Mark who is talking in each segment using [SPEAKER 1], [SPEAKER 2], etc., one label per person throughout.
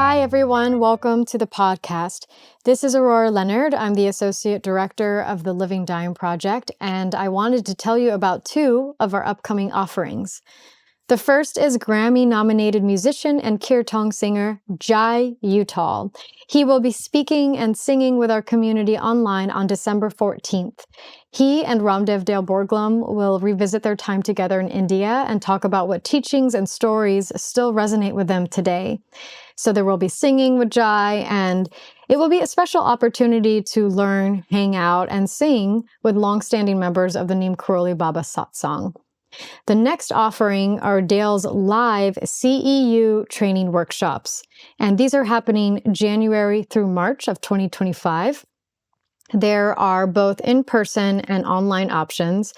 [SPEAKER 1] Hi, everyone. Welcome to the podcast. This is Aurora Leonard. I'm the Associate Director of the Living Dying Project, and I wanted to tell you about two of our upcoming offerings. The first is Grammy-nominated musician and kirtan singer Jai Uttal. He will be speaking and singing with our community online on December 14th. He and RamDev Dale Borglum will revisit their time together in India and talk about what teachings and stories still resonate with them today. So there will be singing with Jai, and it will be a special opportunity to learn, hang out, and sing with longstanding members of the Neem Karoli Baba Satsang. The next offering are Dale's live CEU training workshops, and these are happening January through March of 2025. There are both in-person and online options,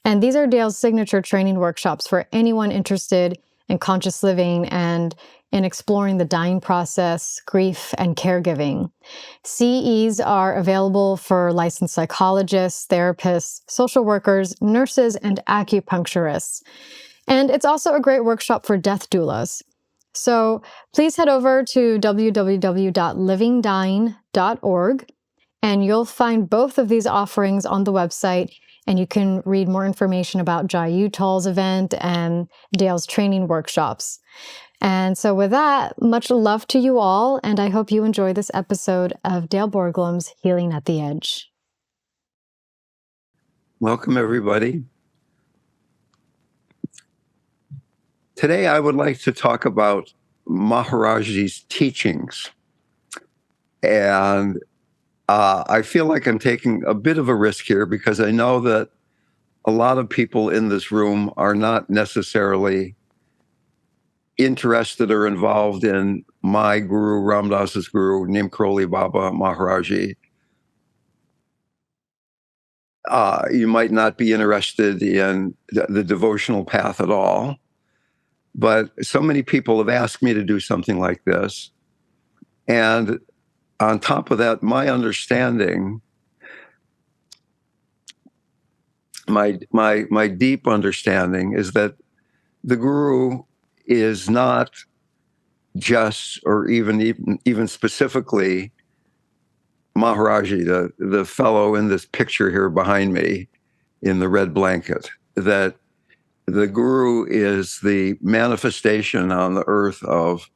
[SPEAKER 1] and these are Dale's signature training workshops for anyone interested in conscious living and in exploring the dying process, grief, and caregiving. CEs are available for licensed psychologists, therapists, social workers, nurses, and acupuncturists. And it's also a great workshop for death doulas. So please head over to www.livingdying.org, and you'll find both of these offerings on the website, and you can read more information about Jai Uttal's event and Dale's training workshops. And so with that, much love to you all, and I hope you enjoy this episode of Dale Borglum's Healing at the Edge.
[SPEAKER 2] Welcome, everybody. Today, I would like to talk about Maharaji's teachings. And I feel like I'm taking a bit of a risk here because I know that a lot of people in this room are not necessarily interested or involved in my guru, Ram Dass's guru, Neem Karoli Baba Maharaji. You might not be interested in the devotional path at all, but so many people have asked me to do something like this. And on top of that, my understanding, my deep understanding is that the guru is not just, or even specifically, Maharaji, the fellow in this picture here behind me in the red blanket, that the guru is the manifestation on the earth of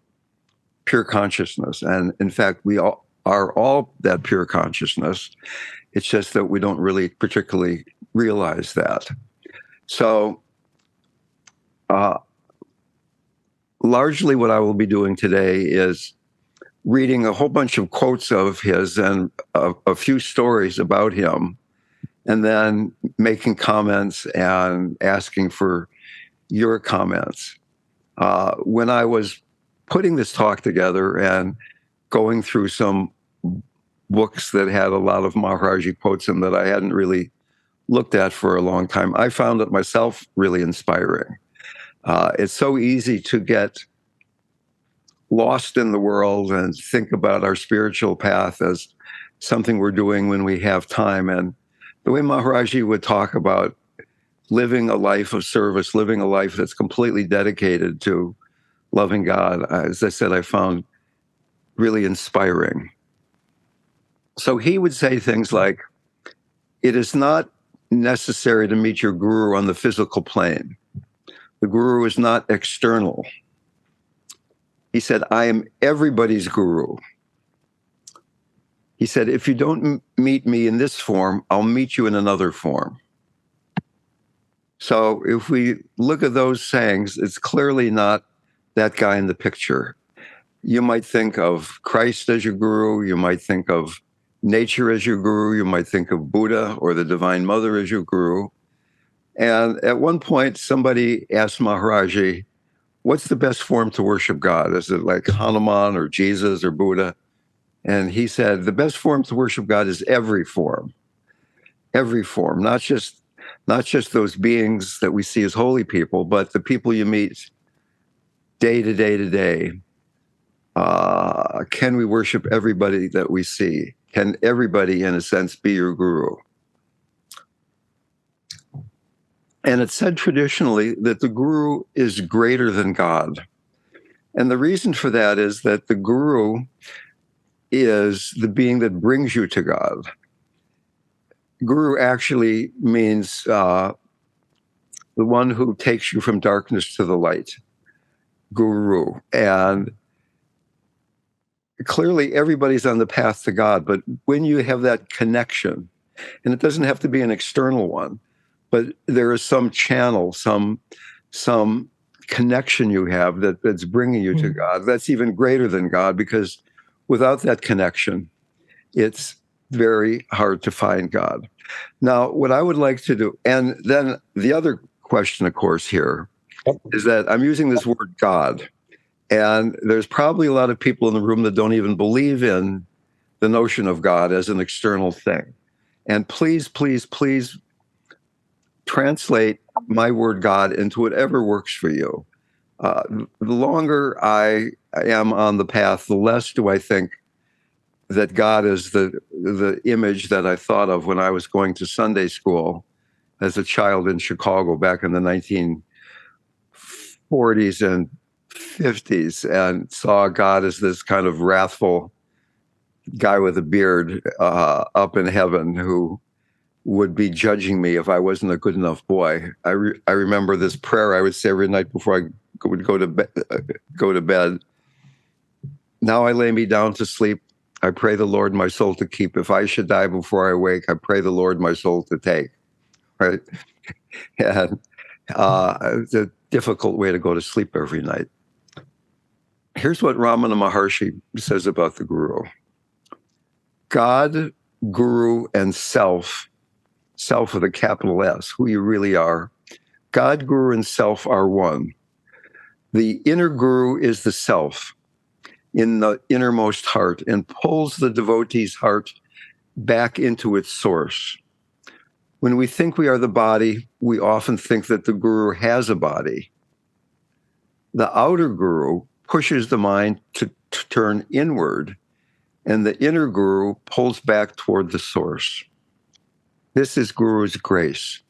[SPEAKER 2] pure consciousness. And in fact, we all are all that pure consciousness. It's just that we don't really particularly realize that. So, largely what I will be doing today is reading a whole bunch of quotes of his and a few stories about him, and then making comments and asking for your comments. When I was putting this talk together and going through some books that had a lot of Maharaji quotes in that I hadn't really looked at for a long time, I found it myself really inspiring. It's so easy to get lost in the world and think about our spiritual path as something we're doing when we have time. And the way Maharaji would talk about living a life of service, living a life that's completely dedicated to loving God, as I said, I found really inspiring. So he would say things like, it is not necessary to meet your guru on the physical plane. The guru is not external. He said, I am everybody's guru. He said, if you don't meet me in this form, I'll meet you in another form. So if we look at those sayings, it's clearly not that guy in the picture. You might think of Christ as your guru. You might think of nature as your guru. You might think of Buddha or the Divine Mother as your guru. And at one point, somebody asked Maharaji, what's the best form to worship God? Is it like Hanuman or Jesus or Buddha? And he said, the best form to worship God is every form, not just those beings that we see as holy people, but the people you meet day to day to day. Can we worship everybody that we see? Can everybody, in a sense, be your guru? And it's said traditionally that the guru is greater than God. And the reason for that is that the guru is the being that brings you to God. Guru actually means the one who takes you from darkness to the light. Guru. And clearly everybody's on the path to God, but when you have that connection, and it doesn't have to be an external one, but there is some channel, some connection you have that's bringing you to God. That's even greater than God, because without that connection, it's very hard to find God. Now, what I would like to do, and then the other question, of course, here is that I'm using this word God, and there's probably a lot of people in the room that don't even believe in the notion of God as an external thing. And please, please, please translate my word God into whatever works for you. The longer I am on the path, the less do I think that God is the image that I thought of when I was going to Sunday school as a child in Chicago back in the 1940s and 50s, and saw God as this kind of wrathful guy with a beard up in heaven who would be judging me if I wasn't a good enough boy. I remember this prayer I would say every night before I would go to bed. Now I lay me down to sleep. I pray the Lord my soul to keep. If I should die before I wake, I pray the Lord my soul to take. Right? And it's a difficult way to go to sleep every night. Here's what Ramana Maharshi says about the guru. God, guru, and self with a capital S, who you really are. God, guru, and self are one. The inner guru is the self in the innermost heart and pulls the devotee's heart back into its source. When we think we are the body, we often think that the guru has a body. The outer guru pushes the mind to turn inward, and the inner guru pulls back toward the source. This is Guru's grace.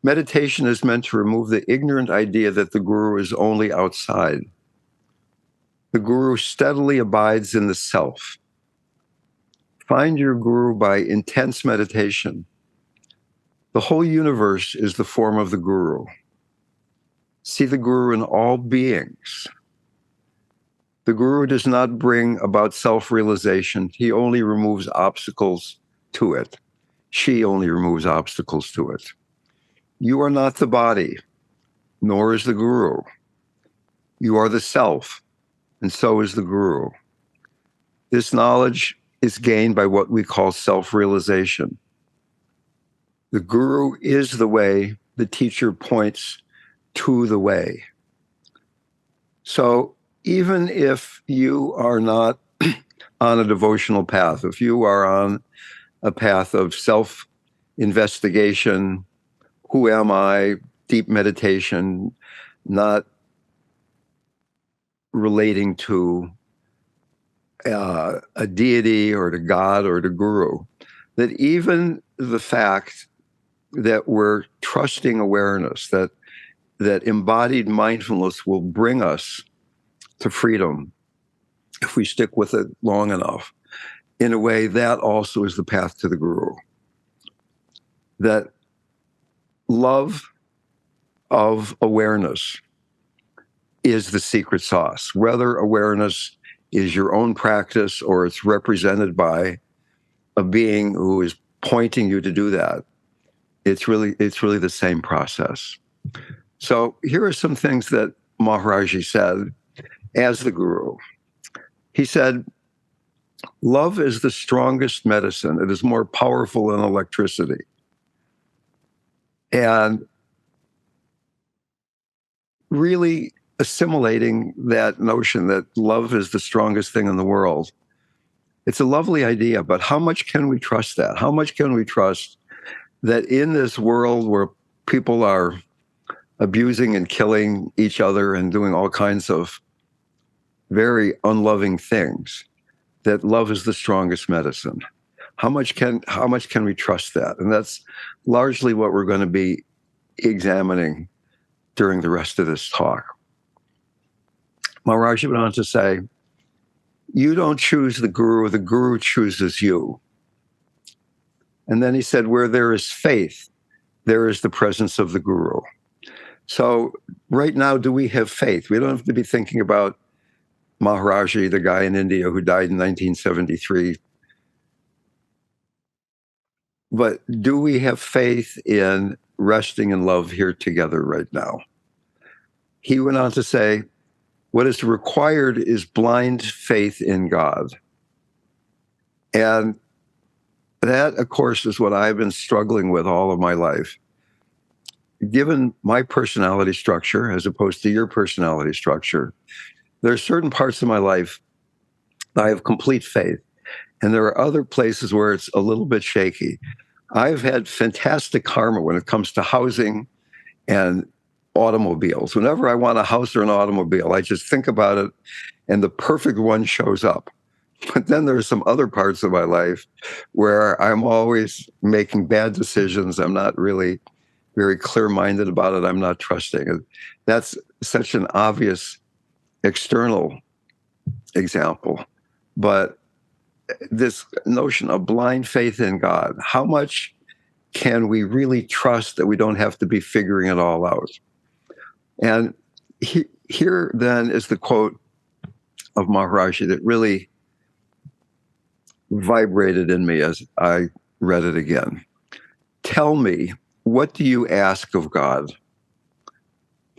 [SPEAKER 2] Meditation is meant to remove the ignorant idea that the guru is only outside. The guru steadily abides in the self. Find your guru by intense meditation. The whole universe is the form of the guru. See the guru in all beings. The guru does not bring about self-realization. He only removes obstacles to it. She only removes obstacles to it. You are not the body, nor is the guru. You are the self, and so is the guru. This knowledge is gained by what we call self-realization. The guru is the way, the teacher points to the way. So even if you are not on a devotional path, if you are on a path of self-investigation, who am I, deep meditation, not relating to a deity or to God or to guru, that even the fact that we're trusting awareness, that embodied mindfulness will bring us to freedom if we stick with it long enough, in a way, that also is the path to the guru. That love of awareness is the secret sauce. Whether awareness is your own practice or it's represented by a being who is pointing you to do that, it's really the same process. So here are some things that Maharaji said as the guru. He said, love is the strongest medicine. It is more powerful than electricity. And really assimilating that notion that love is the strongest thing in the world, it's a lovely idea, but how much can we trust that? How much can we trust that in this world where people are abusing and killing each other and doing all kinds of very unloving things, that love is the strongest medicine? How much can we trust that? And that's largely what we're going to be examining during the rest of this talk. Maharaji went on to say, you don't choose the guru chooses you. And then he said, where there is faith, there is the presence of the guru. So right now, do we have faith? We don't have to be thinking about Maharaji, the guy in India who died in 1973. But do we have faith in resting in love here together right now? He went on to say, what is required is blind faith in God. And that, of course, is what I've been struggling with all of my life. Given my personality structure, as opposed to your personality structure, there are certain parts of my life I have complete faith. And there are other places where it's a little bit shaky. I've had fantastic karma when it comes to housing and automobiles. Whenever I want a house or an automobile, I just think about it and the perfect one shows up. But then there are some other parts of my life where I'm always making bad decisions. I'm not really very clear-minded about it. I'm not trusting it. That's such an obvious external example. But this notion of blind faith in God, how much can we really trust that we don't have to be figuring it all out? And here then is the quote of Maharaji that really vibrated in me as I read it again. Tell me, what do you ask of God?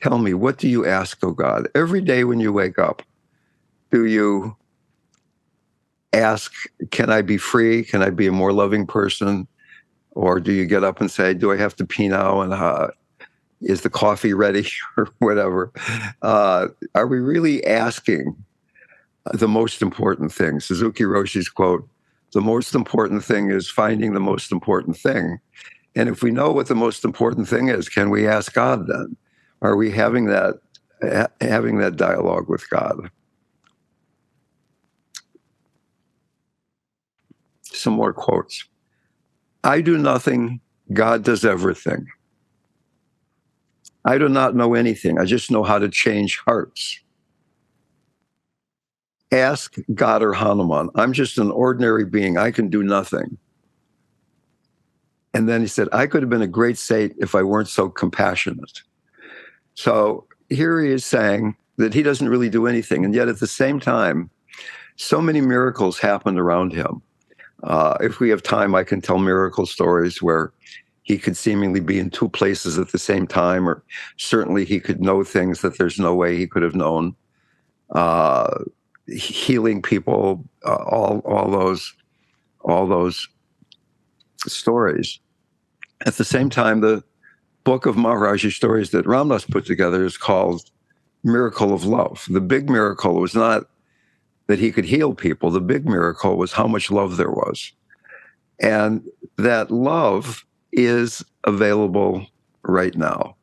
[SPEAKER 2] Tell me, what do you ask of God? Every day when you wake up, do you ask, can I be free? Can I be a more loving person? Or do you get up and say, do I have to pee now? And is the coffee ready or whatever? Are we really asking the most important thing? Suzuki Roshi's quote, the most important thing is finding the most important thing. And if we know what the most important thing is, can we ask God then? Are we having that dialogue with God? Some more quotes. I do nothing, God does everything. I do not know anything, I just know how to change hearts. Ask God or Hanuman, I'm just an ordinary being, I can do nothing. And then he said, I could have been a great saint if I weren't so compassionate. So here he is saying that he doesn't really do anything. And yet at the same time, so many miracles happened around him. If we have time, I can tell miracle stories where he could seemingly be in two places at the same time, or certainly he could know things that there's no way he could have known. Healing people, all those stories. At the same time, the book of Maharaji stories that Ramdas put together is called Miracle of Love. The big miracle was not that he could heal people. The big miracle was how much love there was. And that love is available right now.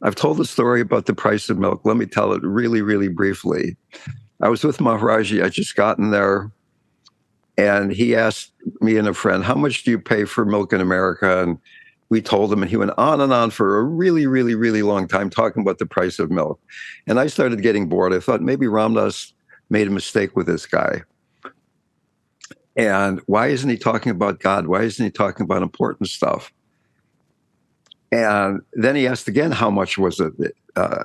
[SPEAKER 2] I've told the story about the price of milk. Let me tell it really, really briefly. I was with Maharaji. I just gotten there, and he asked me and a friend, how much do you pay for milk in America? And we told him, and he went on for a really, really, really long time talking about the price of milk. And I started getting bored. I thought maybe Ramdas made a mistake with this guy. And why isn't he talking about God? Why isn't he talking about important stuff? And then he asked again, how much was it?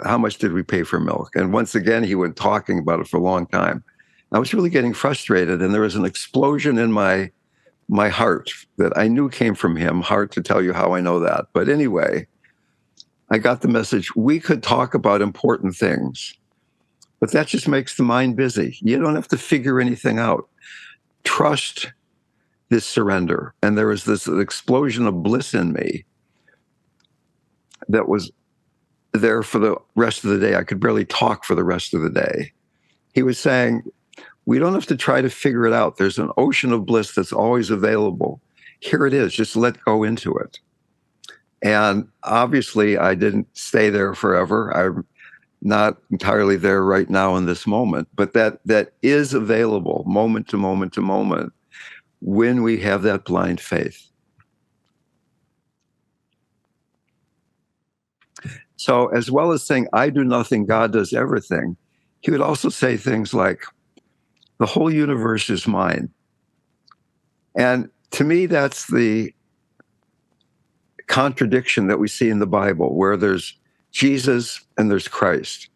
[SPEAKER 2] How much did we pay for milk? And once again, he went talking about it for a long time. I was really getting frustrated, and there was an explosion in my heart that I knew came from him. Hard to tell you how I know that. But anyway, I got the message. We could talk about important things, but that just makes the mind busy. You don't have to figure anything out. Trust this surrender. And there was this explosion of bliss in me that was there for the rest of the day. I could barely talk for the rest of the day. He was saying, we don't have to try to figure it out. There's an ocean of bliss that's always available. Here it is. Just let go into it. And obviously, I didn't stay there forever. I'm not entirely there right now in this moment, but that is available moment to moment to moment when we have that blind faith. So as well as saying, I do nothing, God does everything, he would also say things like, the whole universe is mine. And to me, that's the contradiction that we see in the Bible, where there's Jesus and there's Christ.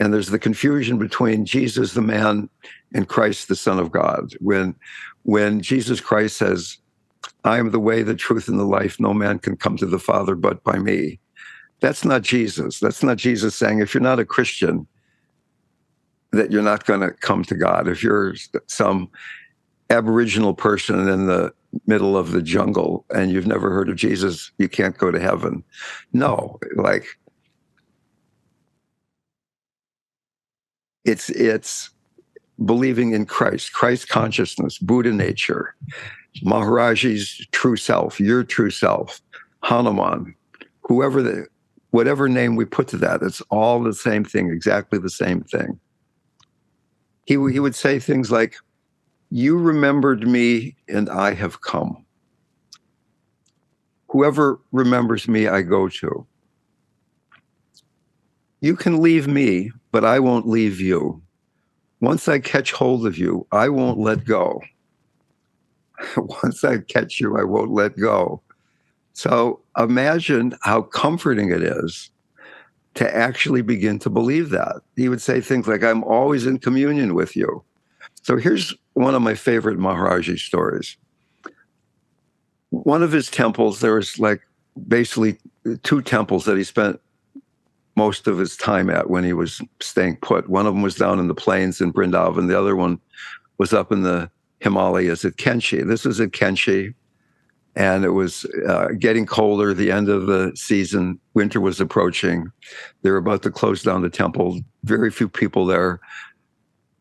[SPEAKER 2] And there's the confusion between Jesus, the man, and Christ, the Son of God. When Jesus Christ says, I am the way, the truth, and the life, no man can come to the Father but by me. That's not Jesus. That's not Jesus saying, if you're not a Christian, that you're not going to come to God. If you're some Aboriginal person in the middle of the jungle and you've never heard of Jesus, you can't go to heaven. No, like, it's believing in Christ, Christ consciousness, Buddha nature, Maharaji's true self, your true self, Hanuman, whatever name we put to that, it's all the same thing, exactly the same thing. He would say things like, you remembered me and I have come. Whoever remembers me, I go to. You can leave me, but I won't leave you. Once I catch hold of you, I won't let go. Once I catch you, I won't let go. So imagine how comforting it is to actually begin to believe that. He would say things like, I'm always in communion with you. So here's one of my favorite Maharaji stories. One of his temples, there was like basically two temples that he spent most of his time at when he was staying put. One of them was down in the plains in Vrindavan. The other one was up in the Himalayas at Kainchi. This was at Kainchi, and it was getting colder, the end of the season. Winter was approaching. They were about to close down the temple. Very few people there.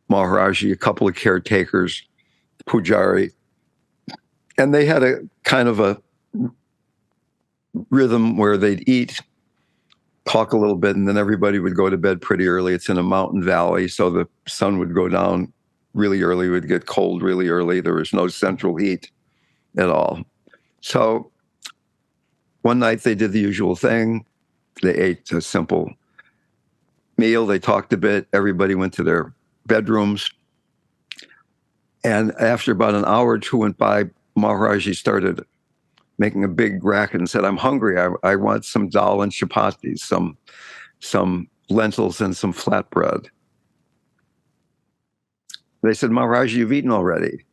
[SPEAKER 2] Maharaji, a couple of caretakers, Pujari. And they had a kind of a rhythm where they'd eat, talk a little bit, and then everybody would go to bed pretty early. It's in a mountain valley, so the sun would go down really early, would get cold really early. There was no central heat at all. So one night they did the usual thing. They ate a simple meal. They talked a bit. Everybody went to their bedrooms. And after about an hour or two went by, Maharaji started making a big racket and said, I'm hungry. I want some dal and chapatis, some lentils and some flatbread. They said, Maharaji, you've eaten already.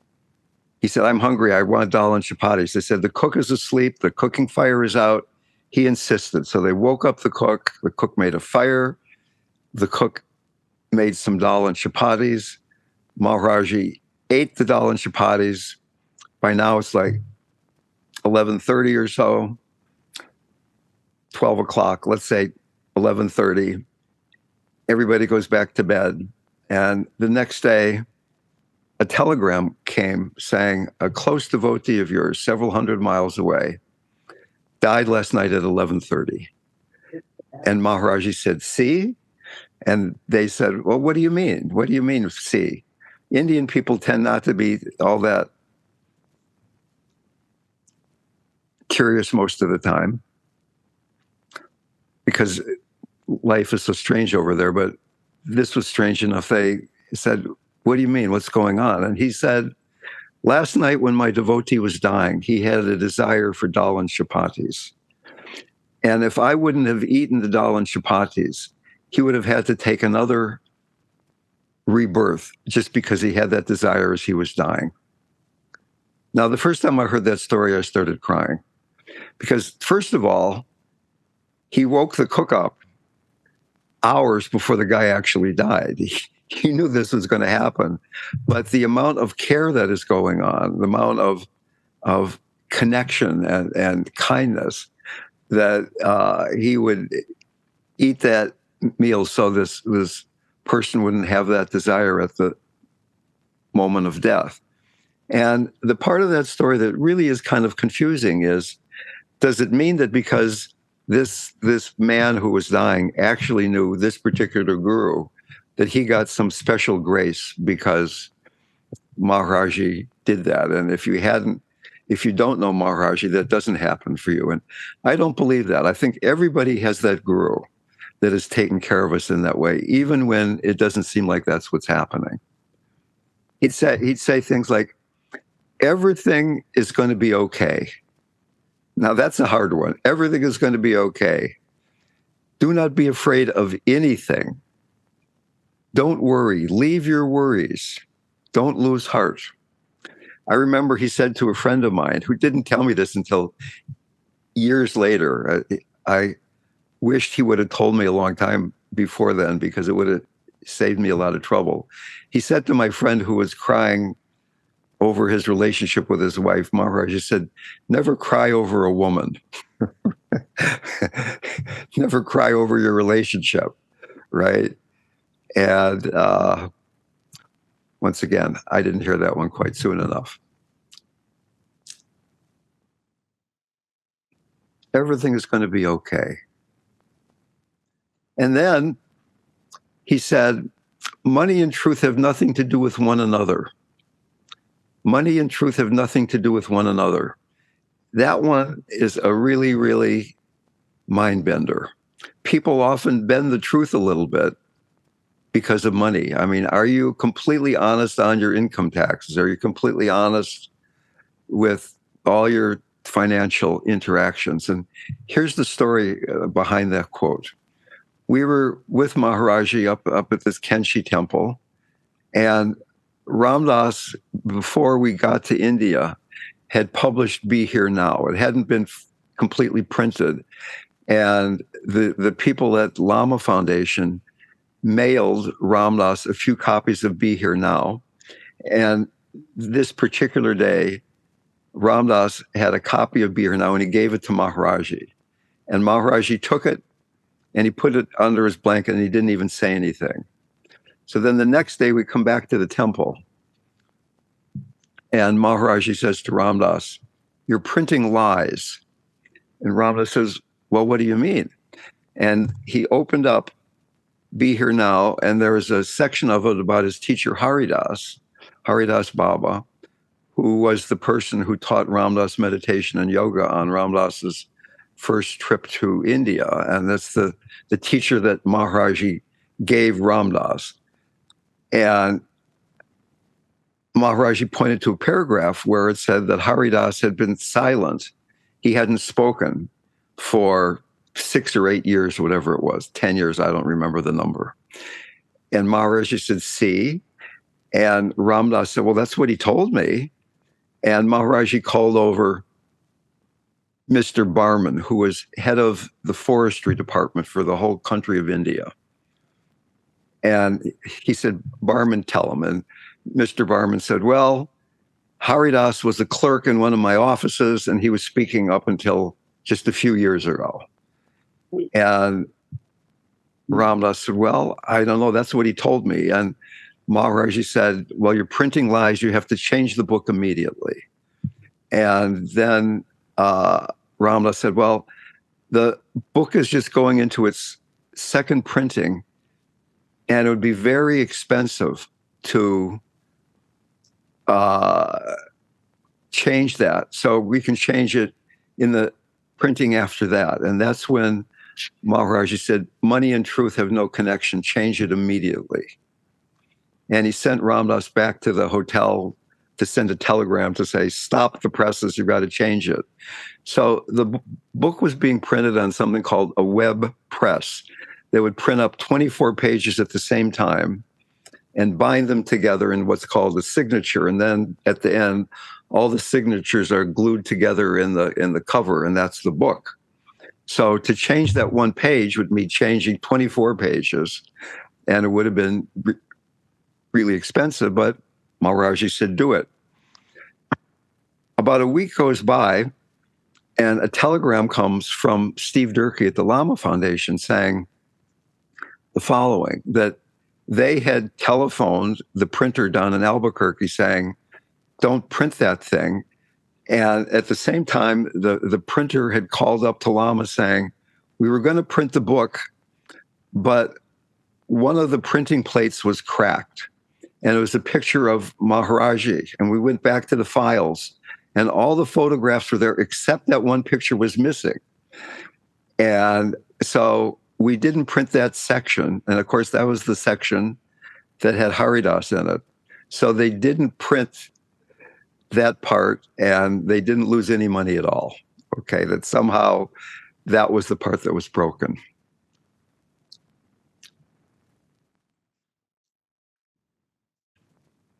[SPEAKER 2] He said, I'm hungry. I want dal and chapatis. They said, the cook is asleep. The cooking fire is out. He insisted. So they woke up the cook. The cook made a fire. The cook made some dal and chapatis. Maharaji ate the dal and chapatis. By now it's like 11:30 or so, 12 o'clock, let's say 11:30. Everybody goes back to bed. And the next day, a telegram came saying, a close devotee of yours, several hundred miles away, died last night at 11:30. And Maharaji said, see? And they said, well, what do you mean? What do you mean, see? Indian people tend not to be all that curious most of the time because life is so strange over there. But this was strange enough. They said, what do you mean? What's going on? And he said, last night when my devotee was dying, he had a desire for dal and chapatis. And if I wouldn't have eaten the dal and chapatis, he would have had to take another rebirth just because he had that desire as he was dying. Now, the first time I heard that story, I started crying. Because first of all, he woke the cook up hours before the guy actually died. He knew this was going to happen. But the amount of care that is going on, the amount of connection and kindness that he would eat that meal so this person wouldn't have that desire at the moment of death. And the part of that story that really is kind of confusing is, does it mean that because this man who was dying actually knew this particular guru, that he got some special grace because Maharaji did that? And if you don't know Maharaji, that doesn't happen for you. And I don't believe that. I think everybody has that guru. that has taken care of us in that way, even when it doesn't seem like that's what's happening. He'd say things like, everything is going to be okay. Now, that's a hard one. Everything is going to be okay. Do not be afraid of anything. Don't worry. Leave your worries. Don't lose heart. I remember he said to a friend of mine who didn't tell me this until years later. I wished he would have told me a long time before then, because it would have saved me a lot of trouble. He said to my friend who was crying over his relationship with his wife, Maharaji said, never cry over a woman. Never cry over your relationship, right? And once again, I didn't hear that one quite soon enough. Everything is going to be okay. And then he said, money and truth have nothing to do with one another. Money and truth have nothing to do with one another. That one is a really, really mind bender. People often bend the truth a little bit because of money. I mean, are you completely honest on your income taxes? Are you completely honest with all your financial interactions? And here's the story behind that quote. We were with Maharaji up at this Kenshi temple, and Ramdas, before we got to India, had published Be Here Now. It hadn't been completely printed. And the people at Lama Foundation mailed Ramdas a few copies of Be Here Now. And this particular day, Ramdas had a copy of Be Here Now, and he gave it to Maharaji. And Maharaji took it, and he put it under his blanket, and he didn't even say anything. So then the next day we come back to the temple, and Maharaji says to Ramdas, you're printing lies. And Ramdas says, well, what do you mean? And he opened up Be Here Now, and there was a section of it about his teacher Haridas Baba, who was the person who taught Ramdas meditation and yoga on Ramdas's first trip to India. And that's the teacher that Maharaji gave Ramdas. And Maharaji pointed to a paragraph where it said that Haridas had been silent. He hadn't spoken for 6 or 8 years, whatever it was, 10 years, I don't remember the number. And Maharaji said, see? And Ramdas said, well, that's what he told me. And Maharaji called over Mr. Barman, who was head of the forestry department for the whole country of India. And he said, Barman, tell him. And Mr. Barman said, well, Haridas was a clerk in one of my offices, and he was speaking up until just a few years ago. And Ramdas said, well, I don't know. That's what he told me. And Maharaji said, well, you're printing lies. You have to change the book immediately. And then Ramdas said, well, the book is just going into its second printing, and it would be very expensive to change that. So we can change it in the printing after that. And that's when Maharaji said, money and truth have no connection. Change it immediately. And he sent Ramdas back to the hotel to send a telegram to say, stop the presses, you've got to change it. So the book was being printed on something called a web press. They would print up 24 pages at the same time and bind them together in what's called a signature. And then at the end, all the signatures are glued together in the cover, and that's the book. So to change that one page would mean changing 24 pages, and it would have been really expensive, but Maharaji said, do it. About a week goes by, and a telegram comes from Steve Durkee at the Lama Foundation saying the following, that they had telephoned the printer down in Albuquerque saying, don't print that thing. And at the same time, the printer had called up to Lama saying, we were going to print the book, but one of the printing plates was cracked. And it was a picture of Maharaji. And we went back to the files, and all the photographs were there, except that one picture was missing. And so we didn't print that section. And of course, that was the section that had Haridas in it. So they didn't print that part, and they didn't lose any money at all. Okay, that somehow that was the part that was broken.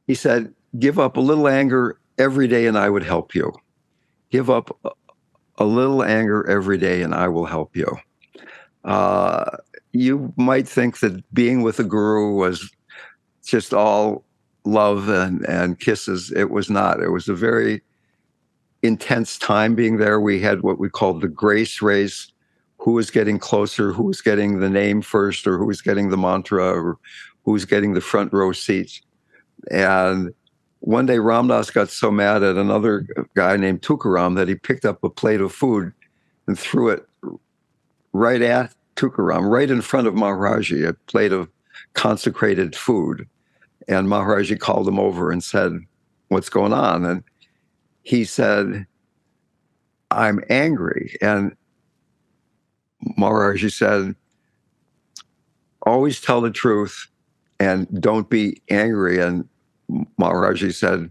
[SPEAKER 2] He said, give up a little anger every day and I would help you. Give up a little anger every day and I will help you. You might think that being with a guru was just all love and kisses. It was not. It was a very intense time being there. We had what we called the grace race. Who was getting closer, who was getting the name first, or who was getting the mantra, or who was getting the front row seats. And one day Ramdas got so mad at another guy named Tukaram that he picked up a plate of food and threw it right at Tukaram, right in front of Maharaj-ji, a plate of consecrated food. And Maharaj-ji called him over and said, what's going on? And he said, I'm angry. And Maharaj-ji said, always tell the truth and don't be angry. And Maharaji said,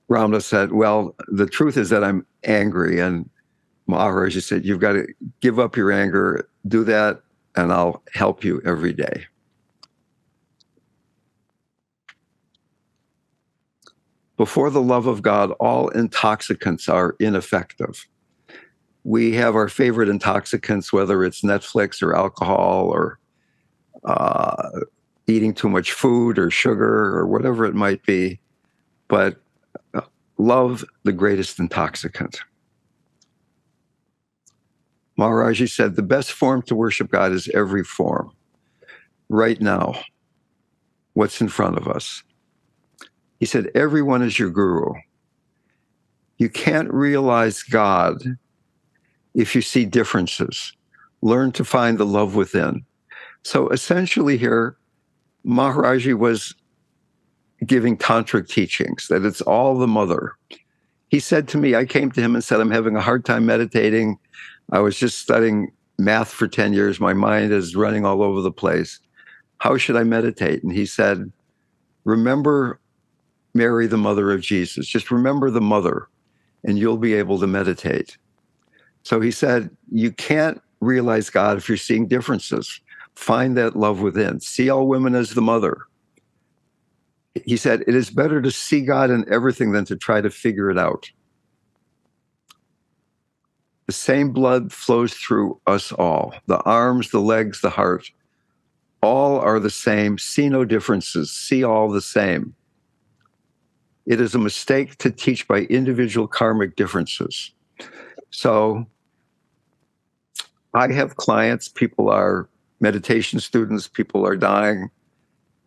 [SPEAKER 2] Ramdas said, well, the truth is that I'm angry. And Maharaji said, you've got to give up your anger, do that, and I'll help you every day. Before the love of God, all intoxicants are ineffective. We have our favorite intoxicants, whether it's Netflix or alcohol or eating too much food or sugar or whatever it might be. But love, the greatest intoxicant. Maharaji said, the best form to worship God is every form. Right now, what's in front of us? He said, everyone is your guru. You can't realize God if you see differences. Learn to find the love within. So essentially here, Maharaji was giving Tantric teachings, that it's all the mother. He said to me, I came to him and said, I'm having a hard time meditating. I was just studying math for 10 years. My mind is running all over the place. How should I meditate? And he said, remember Mary, the mother of Jesus. Just remember the mother and you'll be able to meditate. So he said, you can't realize God if you're seeing differences. Find that love within. See all women as the mother. He said, it is better to see God in everything than to try to figure it out. The same blood flows through us all. The arms, the legs, the heart, all are the same. See no differences. See all the same. It is a mistake to teach by individual karmic differences. So I have clients, people are meditation students, people are dying,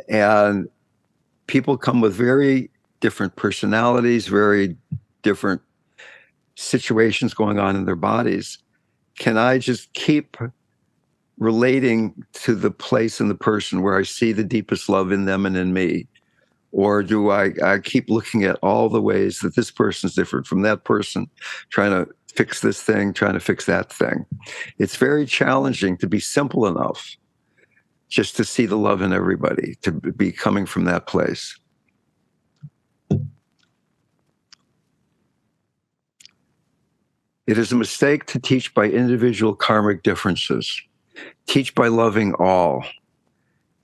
[SPEAKER 2] and people come with very different personalities, very different situations going on in their bodies. Can I just keep relating to the place and the person where I see the deepest love in them and in me? Or do I keep looking at all the ways that this person's different from that person, trying to fix this thing, trying to fix that thing? It's very challenging to be simple enough just to see the love in everybody, to be coming from that place. It is a mistake to teach by individual karmic differences. Teach by loving all.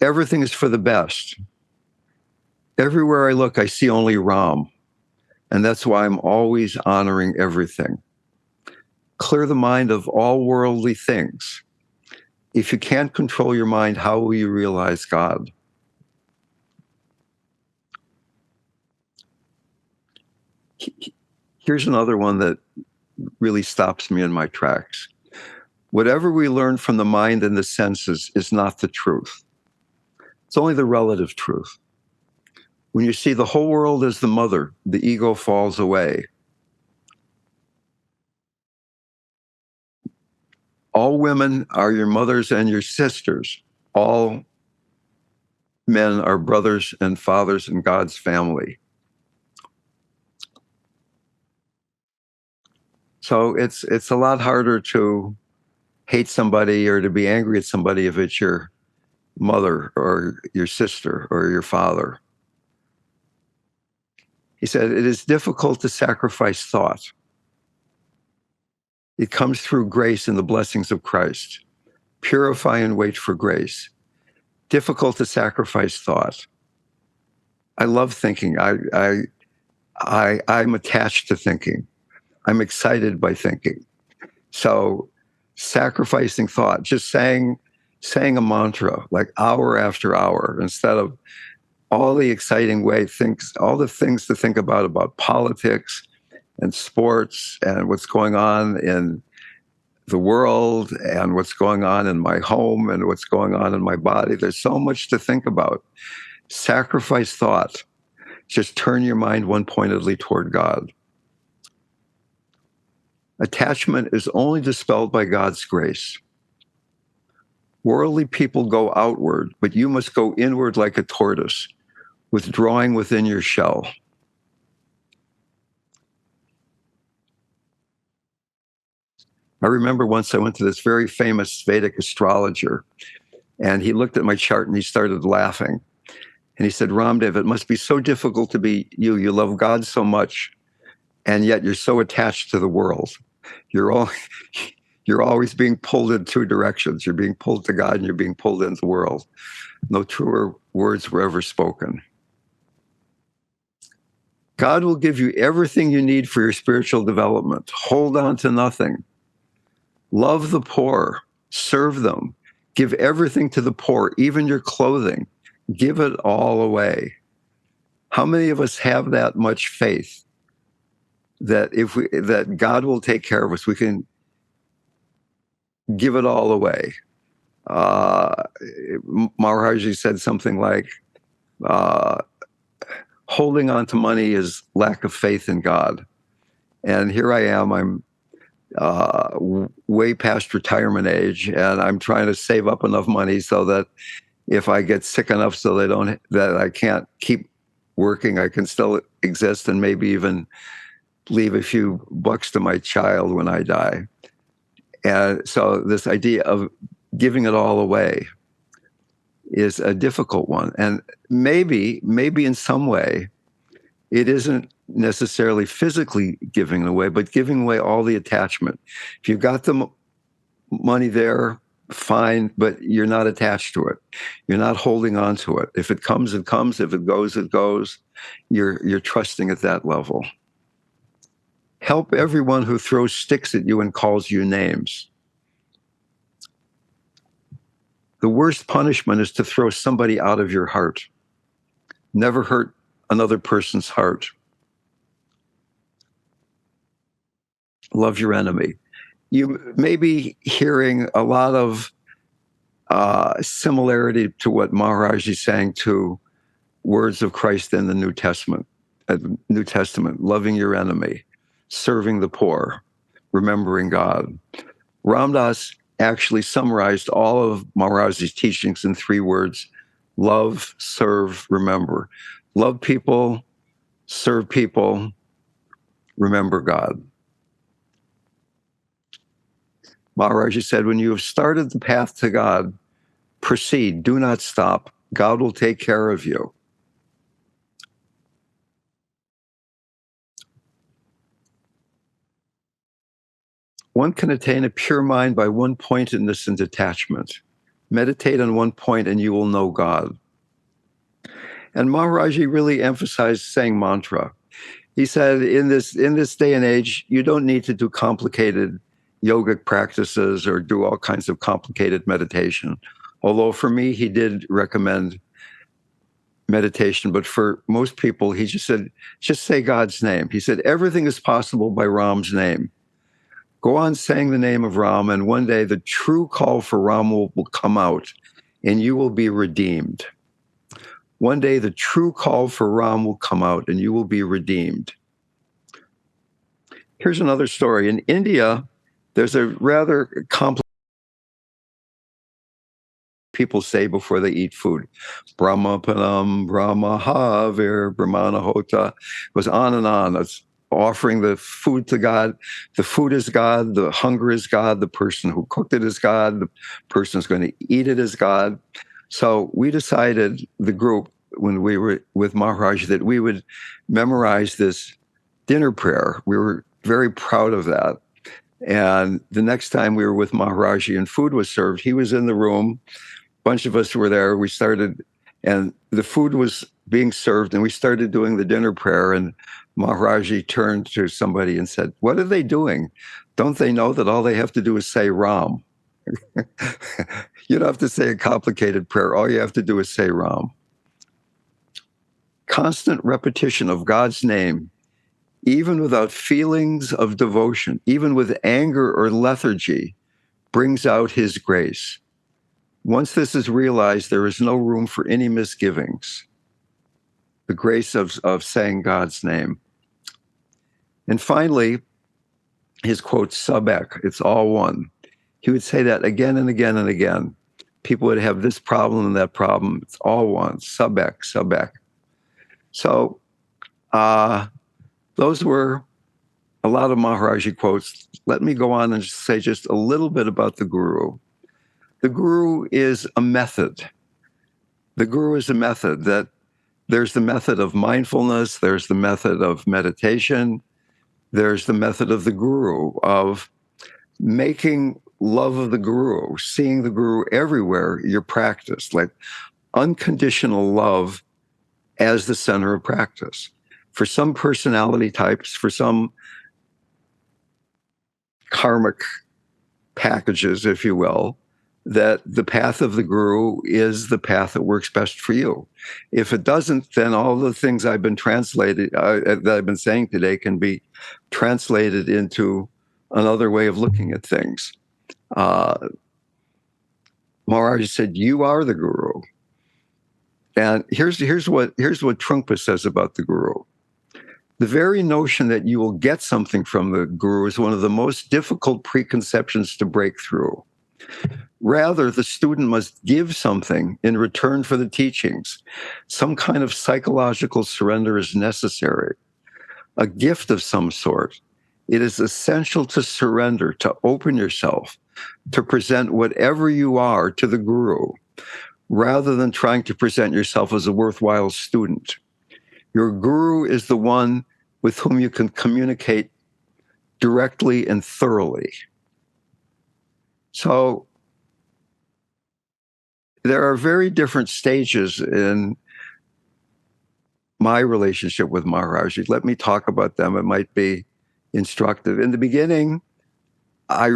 [SPEAKER 2] Everything is for the best. Everywhere I look, I see only Ram. And that's why I'm always honoring everything. Clear the mind of all worldly things. If you can't control your mind, how will you realize God? Here's another one that really stops me in my tracks. Whatever we learn from the mind and the senses is not the truth. It's only the relative truth. When you see the whole world as the mother, the ego falls away. All women are your mothers and your sisters. All men are brothers and fathers in God's family. So it's a lot harder to hate somebody or to be angry at somebody if it's your mother or your sister or your father. He said, it is difficult to sacrifice thought. It comes through grace and the blessings of Christ. Purify and wait for grace. Difficult to sacrifice thought. I love thinking. I'm attached to thinking. I'm excited by thinking. So sacrificing thought, just saying a mantra like hour after hour instead of all the exciting all the things to think about politics and sports and what's going on in the world and what's going on in my home and what's going on in my body. There's so much to think about. Sacrifice thought. Just turn your mind one-pointedly toward God. Attachment is only dispelled by God's grace. Worldly people go outward, but you must go inward like a tortoise, withdrawing within your shell. I remember once I went to this very famous Vedic astrologer, and he looked at my chart and he started laughing. And he said, RamDev, it must be so difficult to be you. You love God so much, and yet you're so attached to the world. You're always being pulled in two directions. You're being pulled to God and you're being pulled into the world. No truer words were ever spoken. God will give you everything you need for your spiritual development. Hold on to nothing. Love the poor. Serve them. Give everything to the poor, even your clothing. Give it all away. How many of us have that much faith that God will take care of us? We can give it all away. Maharaji said something like, holding on to money is lack of faith in God. And here I am, I'm way past retirement age, and I'm trying to save up enough money so that if I get sick enough so that I can't keep working, I can still exist and maybe even leave a few bucks to my child when I die. And so this idea of giving it all away is a difficult one. And maybe in some way, it isn't necessarily physically giving it away, but giving away all the attachment. If you've got the money there, fine, but you're not attached to it. You're not holding on to it. If it comes, it comes. If it goes, it goes. You're trusting at that level. Help everyone who throws sticks at you and calls you names. The worst punishment is to throw somebody out of your heart. Never hurt another person's heart. Love your enemy. You may be hearing a lot of similarity to what Maharaj-ji sang to words of Christ in the New Testament. Loving your enemy, serving the poor, remembering God. Ram Dass actually summarized all of Maharaj's teachings in 3 words: love, serve, remember. Love people, serve people, remember God. Maharaji said, when you have started the path to God, proceed, do not stop. God will take care of you. One can attain a pure mind by one-pointedness and detachment. Meditate on one point and you will know God. And Maharaji really emphasized saying mantra. He said, in this day and age, you don't need to do complicated yogic practices or do all kinds of complicated meditation. Although for me, he did recommend meditation, but for most people, he just said, just say God's name. He said, everything is possible by Ram's name. Go on saying the name of Ram, and one day the true call for Ram will come out, and you will be redeemed. One day the true call for Ram will come out, and you will be redeemed. Here's another story. In India, there's a rather complex people say before they eat food. Brahma Panam, Brahma Havir, Brahmana Hota. It goes on and on. It's offering the food to God. The food is God, the hunger is God, the person who cooked it is God, the person who's going to eat it is God. So we decided, the group, when we were with Maharaj, that we would memorize this dinner prayer. We were very proud of that. And the next time we were with Maharaj-ji and food was served, he was in the room. A bunch of us were there. We started, and the food was being served, and we started doing the dinner prayer. And Maharaj-ji turned to somebody and said, "What are they doing? Don't they know that all they have to do is say Ram?" You don't have to say a complicated prayer. All you have to do is say Ram. Constant repetition of God's name, even without feelings of devotion, even with anger or lethargy, brings out his grace. Once this is realized, there is no room for any misgivings. The grace of saying God's name. And finally, his quote, sabek, it's all one. He would say that again and again and again. People would have this problem and that problem. It's all one, sabek, sabek. So those were a lot of Maharaji quotes. Let me go on and say just a little bit about the Guru. The Guru is a method. The Guru is a method. That there's the method of mindfulness, there's the method of meditation, there's the method of the Guru, of making love of the Guru, seeing the Guru everywhere you practice, like unconditional love as the center of practice. For some personality types, for some karmic packages, if you will, that the path of the Guru is the path that works best for you. If it doesn't, then all the things I've been that I've been saying today can be translated into another way of looking at things. Maharaj said, "You are the Guru." And here's what Trungpa says about the Guru. The very notion that you will get something from the Guru is one of the most difficult preconceptions to break through. Rather, the student must give something in return for the teachings. Some kind of psychological surrender is necessary, a gift of some sort. It is essential to surrender, to open yourself, to present whatever you are to the Guru, rather than trying to present yourself as a worthwhile student. Your Guru is the one with whom you can communicate directly and thoroughly. So there are very different stages in my relationship with Maharaji. Let me talk about them. It might be instructive. In the beginning, I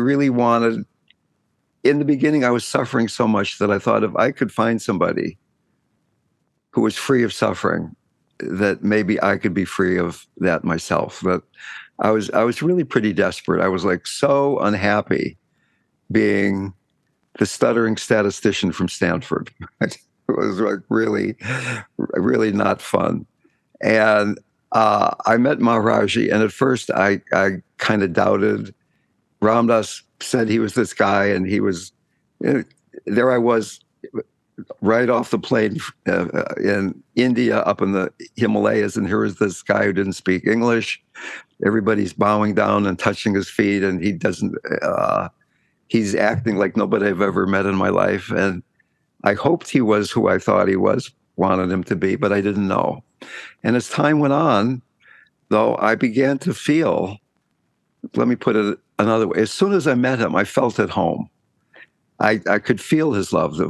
[SPEAKER 2] was suffering so much that I thought if I could find somebody who was free of suffering, that maybe I could be free of that myself. That I was really pretty desperate. I was like so unhappy being the stuttering statistician from Stanford. It was like really, really not fun. And I met Maharaji, and at first I kind of doubted. Ramdas said he was this guy, and he was, there I was right off the plane in India, up in the Himalayas, and here was this guy who didn't speak English. Everybody's bowing down and touching his feet, and he doesn't, he's acting like nobody I've ever met in my life. And I hoped he was who I thought he was, wanted him to be, but I didn't know. And as time went on, though, I began to feel, let me put it another way, as soon as I met him, I felt at home. I could feel his love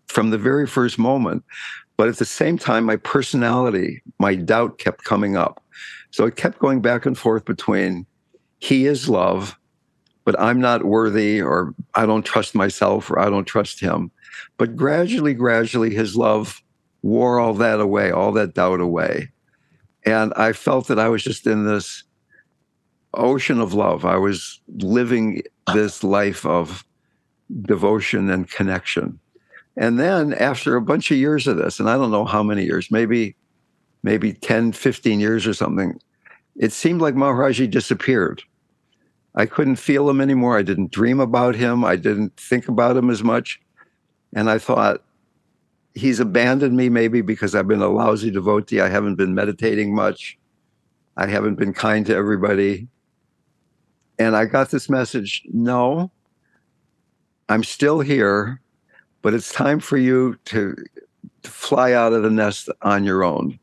[SPEAKER 2] from the very first moment. But at the same time, my personality, my doubt kept coming up. So it kept going back and forth between he is love, but I'm not worthy, or I don't trust myself, or I don't trust him. But gradually, his love wore all that away, all that doubt away. And I felt that I was just in this ocean of love. I was living this life of devotion and connection. And then after a bunch of years of this, and I don't know how many years, maybe 10, 15 years or something, it seemed like Maharaji disappeared. I couldn't feel him anymore. I didn't dream about him. I didn't think about him as much. And I thought, he's abandoned me maybe because I've been a lousy devotee. I haven't been meditating much. I haven't been kind to everybody. And I got this message, no, I'm still here, but it's time for you to fly out of the nest on your own.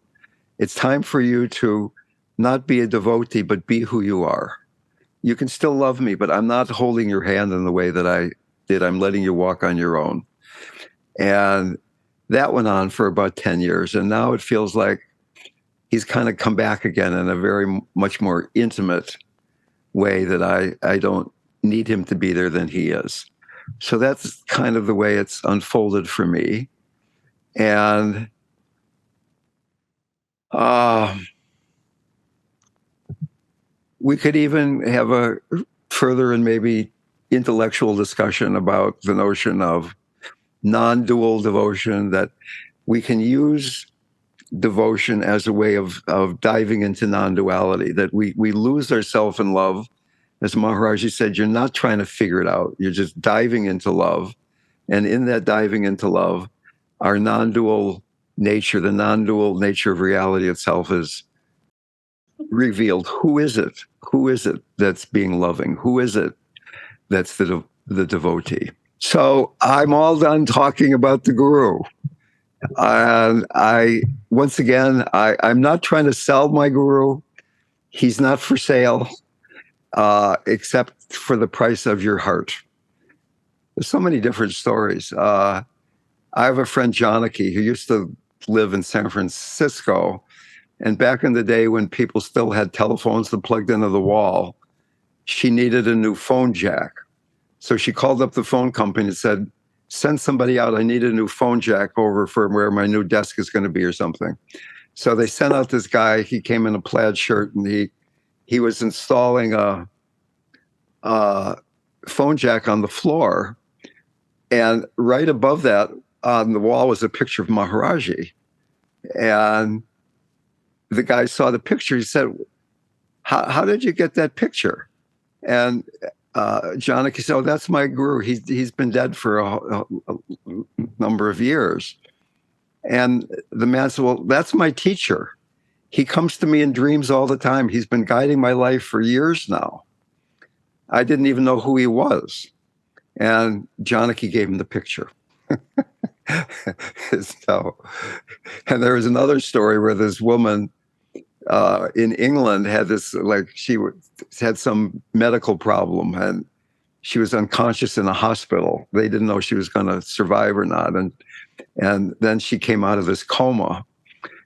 [SPEAKER 2] It's time for you to not be a devotee, but be who you are. You can still love me, but I'm not holding your hand in the way that I did. I'm letting you walk on your own. And that went on for about 10 years. And now it feels like he's kind of come back again in a very much more intimate way that I don't need him to be there than he is. So that's kind of the way it's unfolded for me. And we could even have a further and maybe intellectual discussion about the notion of non-dual devotion, that we can use devotion as a way of diving into non-duality, that we lose ourselves in love. As Maharaji said, you're not trying to figure it out. You're just diving into love. And in that diving into love, our non-dual nature, the non-dual nature of reality itself is revealed. Who is it? Who is it that's being loving? Who is it that's the devotee? So I'm all done talking about the guru. And once again, I'm not trying to sell my guru. He's not for sale, except for the price of your heart. There's so many different stories. I have a friend, Janaki, who used to live in San Francisco. And back in the day when people still had telephones that plugged into the wall, she needed a new phone jack. So she called up the phone company and said, send somebody out. I need a new phone jack over for where my new desk is going to be or something. So they sent out this guy. He came in a plaid shirt, and he was installing a phone jack on the floor. And right above that on the wall was a picture of Maharaji. And the guy saw the picture. He said, how did you get that picture? And Janaki said, oh, that's my guru. He's been dead for a number of years. And the man said, well, that's my teacher. He comes to me in dreams all the time. He's been guiding my life for years now. I didn't even know who he was. And Janaki gave him the picture. So, and there was another story where this woman in England had this, like, she had some medical problem and she was unconscious in a hospital. They didn't know she was going to survive or not. And then she came out of this coma,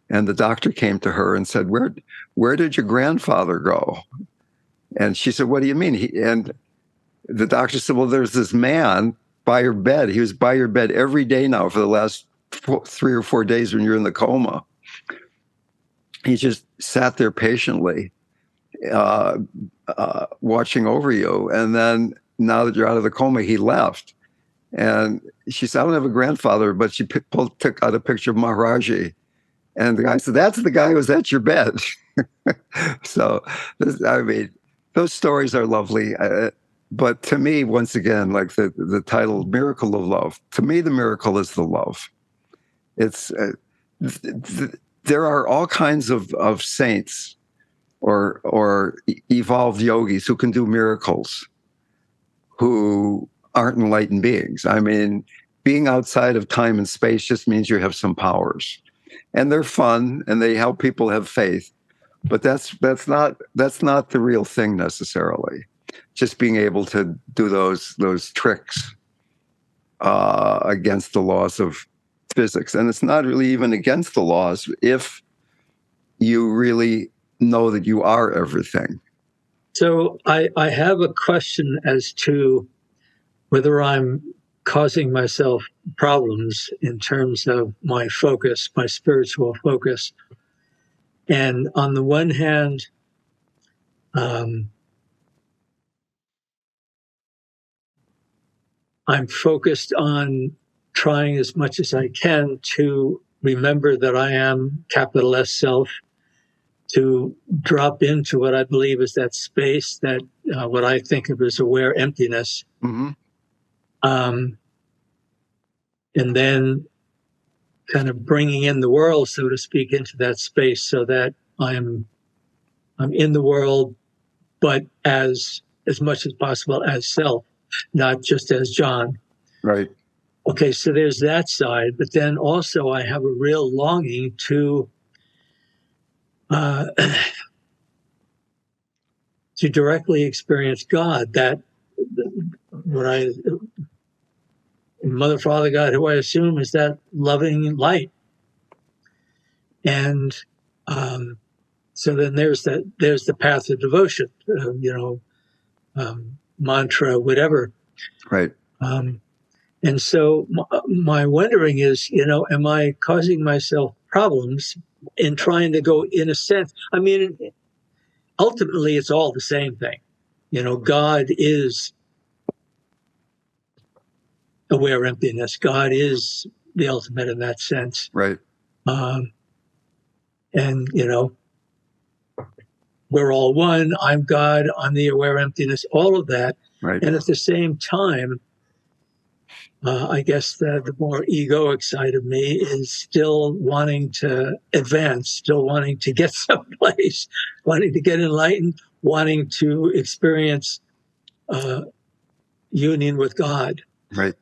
[SPEAKER 2] and the doctor came to her and said, where did your grandfather go? And she said, what do you mean? And the doctor said, well, there's this man by your bed. He was by your bed every day now for the last 3 or 4 days when you're in the coma. He just sat there patiently, watching over you. And then now that you're out of the coma, he left. And she said, I don't have a grandfather, but she took out a picture of Maharaji. And the guy said, that's the guy who was at your bed. So, I mean, those stories are lovely. But to me, once again, like the title, Miracle of Love, to me, the miracle is the love. It's there are all kinds of saints or evolved yogis who can do miracles, who aren't enlightened beings. I mean, being outside of time and space just means you have some powers, and they're fun and they help people have faith. But that's not the real thing necessarily. Just being able to do those tricks against the laws of physics, and it's not really even against the laws if you really know that you are everything.
[SPEAKER 3] So I have a question as to whether I'm causing myself problems in terms of my focus, my spiritual focus. And on the one hand, I'm focused on trying as much as I can to remember that I am capital S self, to drop into what I believe is that space, that what I think of as aware emptiness.
[SPEAKER 2] Mm-hmm.
[SPEAKER 3] And then kind of bringing in the world, so to speak, into that space so that I'm I'm in the world, but as much as possible as self, not just as John.
[SPEAKER 2] Right.
[SPEAKER 3] Okay, so there's that side, but then also I have a real longing to to directly experience God. That what I Mother, Father, God, who I assume is that loving light, and so then there's the path of devotion, mantra, whatever.
[SPEAKER 2] Right.
[SPEAKER 3] And so my wondering is, am I causing myself problems in trying to go, in a sense? I mean, ultimately, it's all the same thing. God is aware emptiness. God is the ultimate in that sense.
[SPEAKER 2] Right.
[SPEAKER 3] And, we're all one. I'm God. I'm the aware emptiness, all of that.
[SPEAKER 2] Right.
[SPEAKER 3] And at the same time, I guess the more egoic side of me is still wanting to advance, still wanting to get someplace, wanting to get enlightened, wanting to experience union with God.
[SPEAKER 2] Right.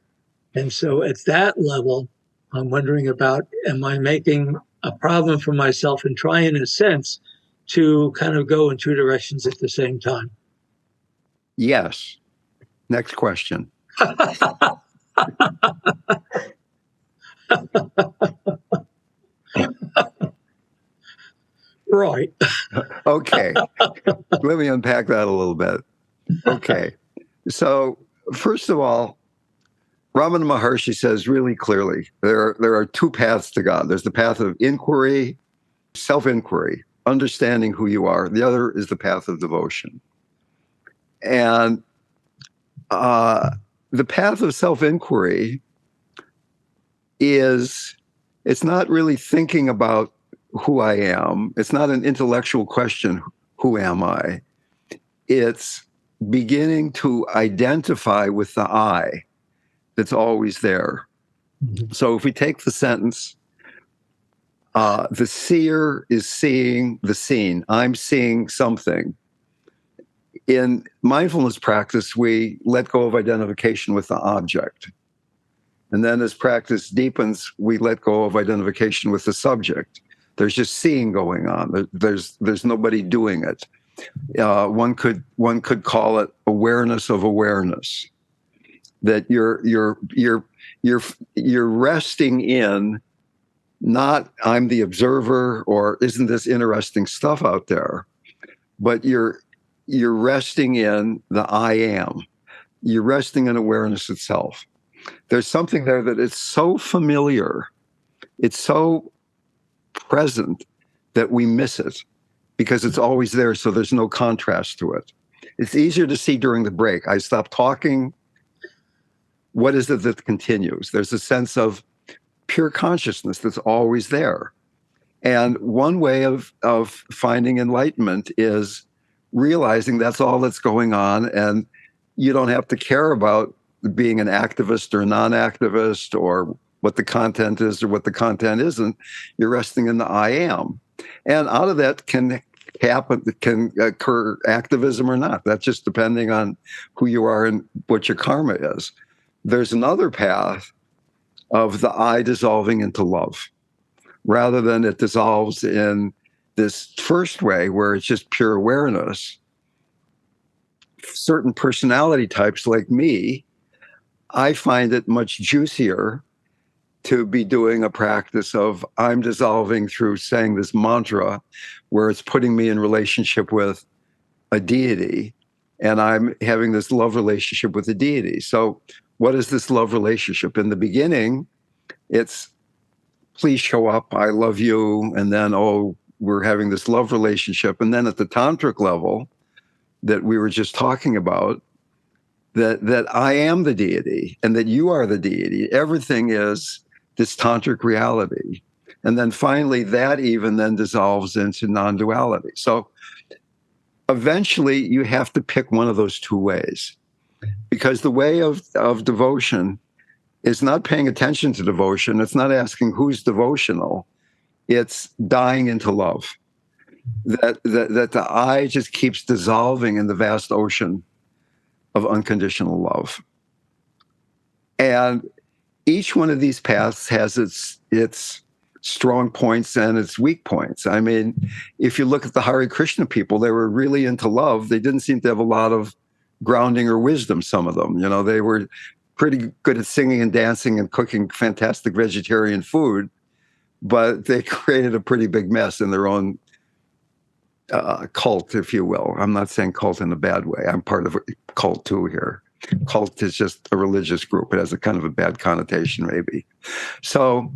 [SPEAKER 3] And so at that level, I'm wondering about, am I making a problem for myself and trying, in a sense, to kind of go in two directions at the same time?
[SPEAKER 2] Yes. Next question.
[SPEAKER 3] Right.
[SPEAKER 2] Okay. Let me unpack that a little bit. Okay. So, first of all, Ramana Maharshi says really clearly there are two paths to God. There's the path of inquiry, self-inquiry, understanding who you are. The other is the path of devotion. And the path of self-inquiry it's not really thinking about who I am. It's not an intellectual question, who am I? It's beginning to identify with the I that's always there. Mm-hmm. So if we take the sentence, the seer is seeing the seen. I'm seeing something. In mindfulness practice, we let go of identification with the object. And then as practice deepens, we let go of identification with the subject. There's just seeing going on. There's nobody doing it. One could call it awareness of awareness. That you're resting in, not I'm the observer or isn't this interesting stuff out there, but you're resting in the I am. You're resting in awareness itself. There's something there that is so familiar, it's so present that we miss it because it's always there, so there's no contrast to it. It's easier to see during the break. I stop talking. What is it that continues? There's a sense of pure consciousness that's always there. And one way of finding enlightenment is realizing that's all that's going on, and you don't have to care about being an activist or a non-activist or what the content is or what the content isn't. You're resting in the I am. And out of that can occur activism or not. That's just depending on who you are and what your karma is. There's another path of the I dissolving into love, rather than it dissolves in this first way where it's just pure awareness. Certain personality types like me, I find it much juicier to be doing a practice of I'm dissolving through saying this mantra where it's putting me in relationship with a deity, and I'm having this love relationship with the deity. So what is this love relationship? In the beginning, it's please show up, I love you, and then, oh, we're having this love relationship. And then at the tantric level that we were just talking about, that I am the deity and that you are the deity. Everything is this tantric reality. And then finally, that even then dissolves into non-duality. So eventually, you have to pick one of those two ways, because the way of devotion is not paying attention to devotion. It's not asking who's devotional. It's dying into love. that the I just keeps dissolving in the vast ocean of unconditional love. And each one of these paths has its strong points and its weak points. I mean, if you look at the Hare Krishna people, they were really into love. They didn't seem to have a lot of grounding or wisdom, some of them. You know, they were pretty good at singing and dancing and cooking fantastic vegetarian food, but they created a pretty big mess in their own cult, if you will. I'm not saying cult in a bad way. I'm part of a cult too here. Cult is just a religious group. It has a kind of a bad connotation, maybe. So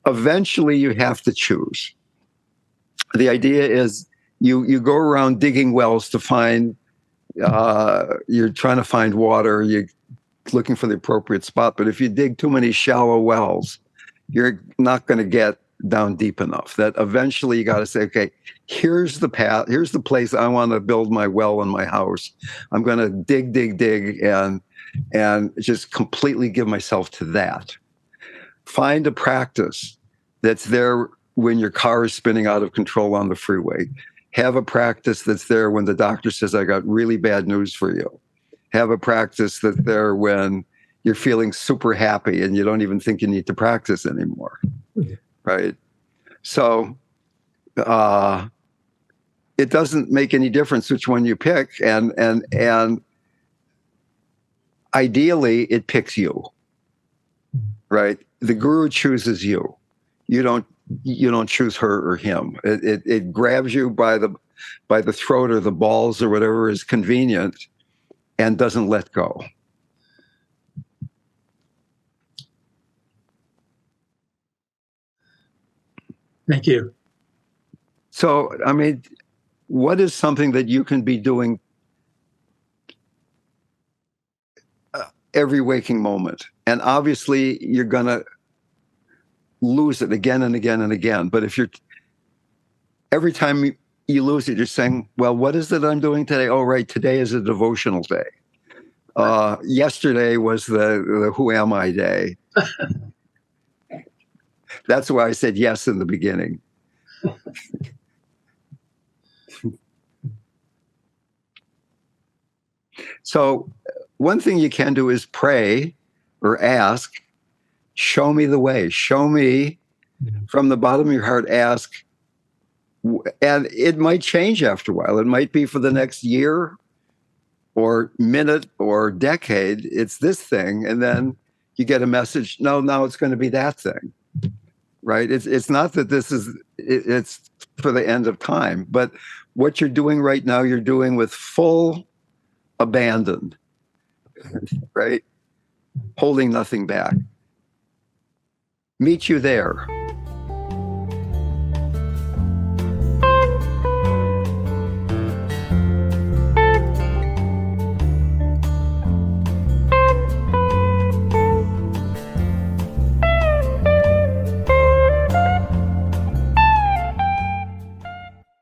[SPEAKER 2] eventually you have to choose. The idea is you go around digging wells to find, you're trying to find water, you're looking for the appropriate spot. But if you dig too many shallow wells, you're not going to get down deep enough. That eventually you got to say, okay, here's the path, here's the place I want to build my well in my house. I'm going to dig, and just completely give myself to that. Find a practice that's there when your car is spinning out of control on the freeway. Have a practice that's there when the doctor says, I got really bad news for you. Have a practice that's there when you're feeling super happy and you don't even think you need to practice anymore. Right? So it doesn't make any difference which one you pick, and ideally it picks you. Right? The guru chooses you. You don't choose her or him. It grabs you by the throat or the balls or whatever is convenient and doesn't let go.
[SPEAKER 3] Thank you.
[SPEAKER 2] So, I mean, what is something that you can be doing every waking moment? And obviously, you're going to lose it again and again and again. But if every time you lose it, you're saying, well, what is it I'm doing today? Oh, right, today is a devotional day. Yesterday was the who am I day. That's why I said yes in the beginning. So one thing you can do is pray or ask, show me the way. Show me from the bottom of your heart, ask. And it might change after a while. It might be for the next year or minute or decade. It's this thing. And then you get a message, no, now it's going to be that thing. Right? It's not that it's for the end of time, but what you're doing right now, you're doing with full abandon, right? Holding nothing back. Meet you there.